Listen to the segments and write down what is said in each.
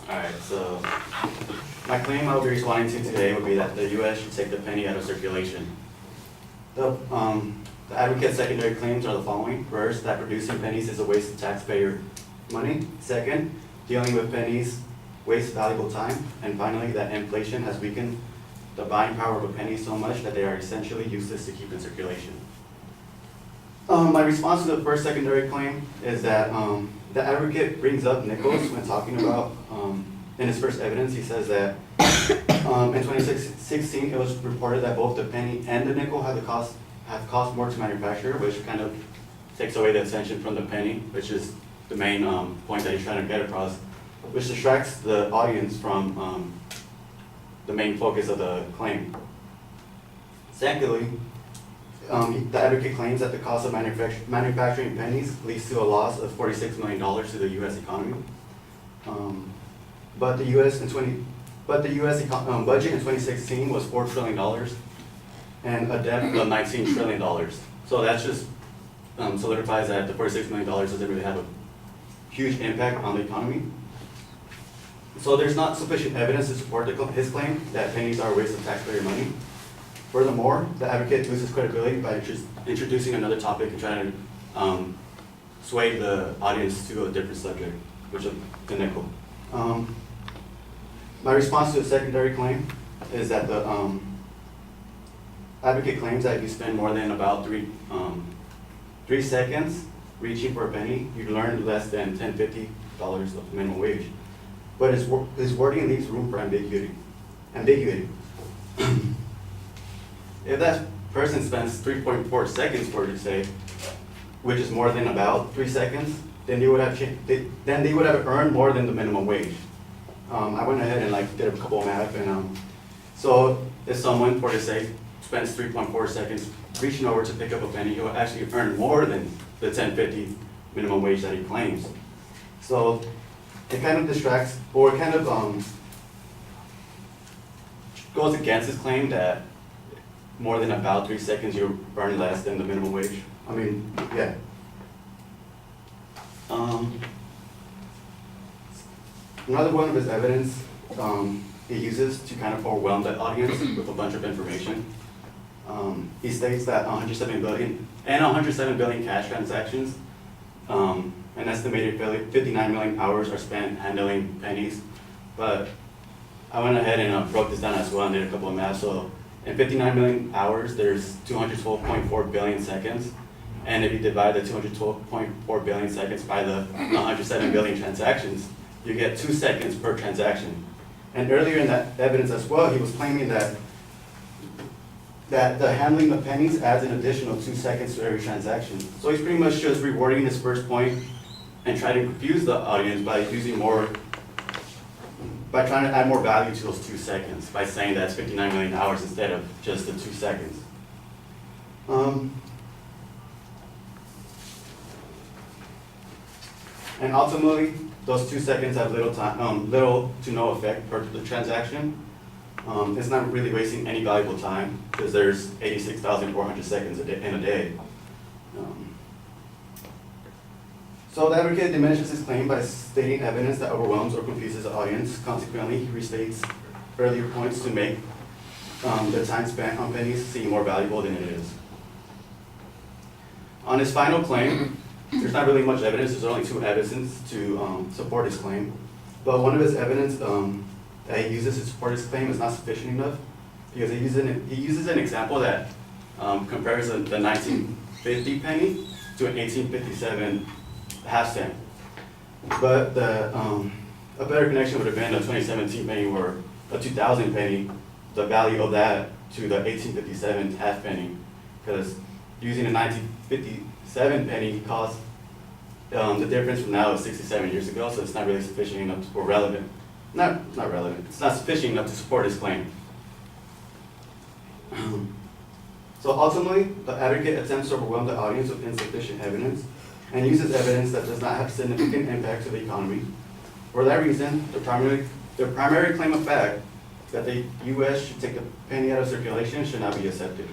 Alright, so my claim I'll be responding to today would be that the U.S. should take the penny out of circulation. The advocate's secondary claims are the following. First, that producing pennies is a waste of taxpayer money. Second, dealing with pennies wastes valuable time. And finally, that inflation has weakened the buying power of a penny so much that they are essentially useless to keep in circulation. My response to the first secondary claim is that the advocate brings up nickels when talking about, in his first evidence, he says that in 2016 it was reported that both the penny and the nickel have cost more to manufacture, which kind of takes away the attention from the penny, which is the main point that he's trying to get across, which distracts the audience from the main focus of the claim. Secondly, the advocate claims that the cost of manufacturing pennies leads to a loss of $46 million to the U.S. economy. But the U.S. budget in 2016 was $4 trillion and a debt of $19 trillion. So that just solidifies that the $46 million doesn't really have a huge impact on the economy. So there's not sufficient evidence to support his claim that pennies are a waste of taxpayer money. Furthermore, the advocate loses credibility by introducing another topic and trying to sway the audience to a different subject, which is the nickel. My response to the secondary claim is that the advocate claims that if you spend more than about 3 seconds reaching for a penny, you learn less than $10.50 of minimum wage. But his wording leaves room for ambiguity. If that person spends 3.4 seconds for it to say, which is more than about 3 seconds, then they would have earned more than the minimum wage. I went ahead and did a couple of math, and so if someone, for to say, spends 3.4 seconds reaching over to pick up a penny, he will actually earn more than the $10.50 minimum wage that he claims. So it kind of distracts, or it kind of goes against his claim that more than about 3 seconds you earn less than the minimum wage. I mean, yeah. Another one of his evidence he uses to kind of overwhelm the audience with a bunch of information. He states that 107 billion cash transactions, an estimated 59 million hours are spent handling pennies. But I went ahead and broke this down as well and did a couple of math. So in 59 million hours, there's 212.4 billion seconds. And if you divide the 212.4 billion seconds by the 107 billion transactions, you get 2 seconds per transaction. And earlier in that evidence as well, he was claiming that the handling of pennies adds an additional 2 seconds to every transaction. So he's pretty much just rewording his first point and trying to confuse the audience by trying to add more value to those 2 seconds by saying that's 59 million hours instead of just the 2 seconds. And ultimately, those 2 seconds have little to no effect per the transaction. It's not really wasting any valuable time because there's 86,400 seconds in a day. So the advocate diminishes his claim by stating evidence that overwhelms or confuses the audience. Consequently, he restates earlier points to make the time spent on pennies seem more valuable than it is. On his final claim, there's not really much evidence. There's only 2 evidence to support his claim. But one of his evidence that he uses to support his claim is not sufficient enough because he uses an example that compares the 1950 penny to an 1857 half cent. But a better connection would have been a 2017 penny or a 2000 penny, the value of that to the 1857 half penny, because using a 1957 penny cost, the difference from now is 67 years ago, so it's not really sufficient enough or relevant. Not relevant. It's not sufficient enough to support his claim. So ultimately, the advocate attempts to overwhelm the audience with insufficient evidence and uses evidence that does not have significant impact to the economy. For that reason, the primary claim of fact that the U.S. should take the penny out of circulation should not be accepted.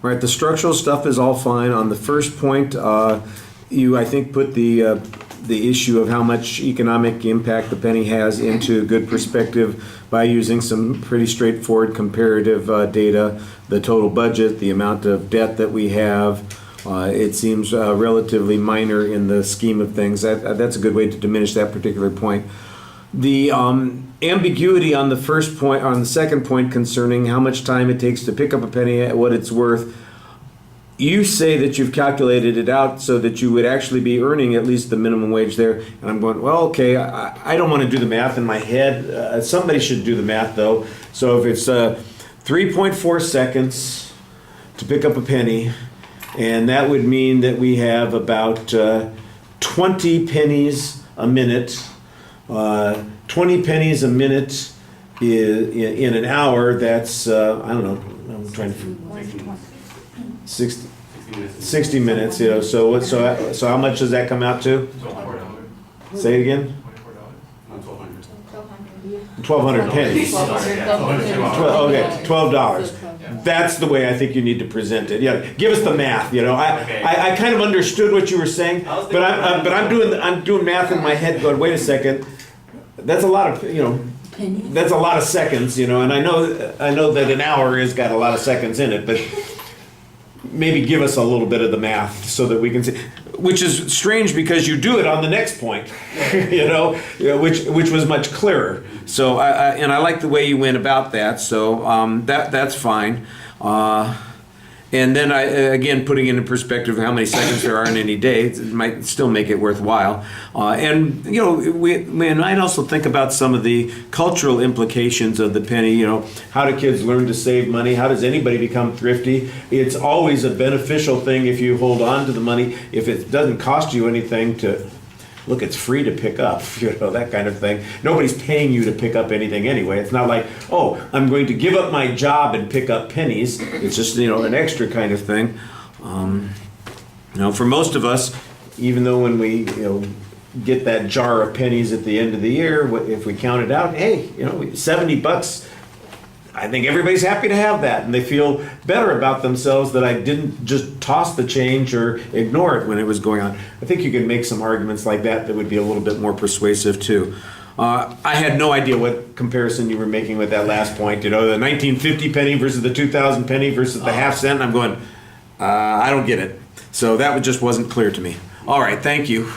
Right, the structural stuff is all fine. On the first point, you, I think, put the issue of how much economic impact the penny has into good perspective by using some pretty straightforward comparative data, the total budget, the amount of debt that we have. It seems relatively minor in the scheme of things. That's a good way to diminish that particular point. The ambiguity on the first point, on the second point concerning how much time it takes to pick up a penny at what it's worth, you say that you've calculated it out so that you would actually be earning at least the minimum wage there. And I'm going, well, okay, I don't want to do the math in my head. Somebody should do the math, though. So if it's 3.4 seconds to pick up a penny, and that would mean that we have about 20 pennies a minute. 20 pennies a minute in an hour, that's, I don't know, I'm trying to... 60 minutes, you know, so how much does that come out to? Say it again? $1,200 pennies. Okay, $12. That's the way I think you need to present it. Yeah, give us the math. You know, I kind of understood what you were saying, but I'm doing math in my head, going, wait a second, that's a lot of, you know, that's a lot of seconds, you know, and I know that an hour has got a lot of seconds in it, but maybe give us a little bit of the math so that we can see, which is strange because you do it on the next point, you know, which was much clearer. So I like the way you went about that. So that's fine. And then again, putting into perspective how many seconds there are in any day, it might still make it worthwhile. And you know, we might also think about some of the cultural implications of the penny. You know, how do kids learn to save money? How does anybody become thrifty? It's always a beneficial thing if you hold on to the money. If it doesn't cost you anything to look, it's free to pick up, you know, that kind of thing. Nobody's paying you to pick up anything anyway. It's not like, oh, I'm going to give up my job and pick up pennies. It's just, you know, an extra kind of thing. You know, for most of us, even though when we, you know, get that jar of pennies at the end of the year, if we count it out, hey, you know, $70, I think everybody's happy to have that, and they feel better about themselves that I didn't just toss the change or ignore it when it was going on. I think you can make some arguments like that that would be a little bit more persuasive too. I had no idea what comparison you were making with that last point. You know, the 1950 penny versus the 2000 penny versus the half cent. I'm going, I don't get it. So that just wasn't clear to me. All right, thank you.